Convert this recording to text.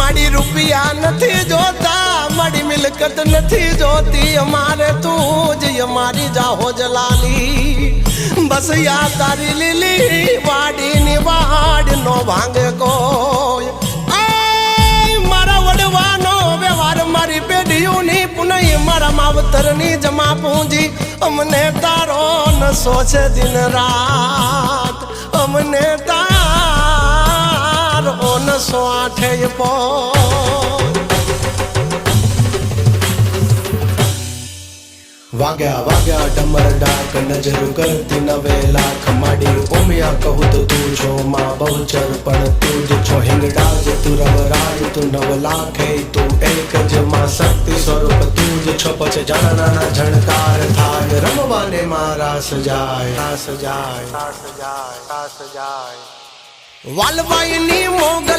माड़ी रुपया नथी जोता माड़ी मिलकत नथी जोती हमारे तू जी हमारी जाहो जलाली बस या तारी लीली वाड़ी निवाड़ नो भांगे को मारा वडवानो व्यवहार मारी पेढ़ियों नी पुनई मारा मावतर नी जमा पूंजी हमने तारो न सोचे दिन रात हमने तारो न स्वाठे पो वाग्या वाग्या डमर डाक नजर करती नवेला खमाड़ी ओमिया कहू तो तू छो मां बहुचर पण तू ज छो हिंगडाज तू रवराज तू नवलाखे तू एक ज मां शक्ति स्वरूप तू ज छो पछे जाना नाना झणकार थाय रमवाने मां रास जाय रास जाय रास जाय रास जाय वालबाई नी मोगल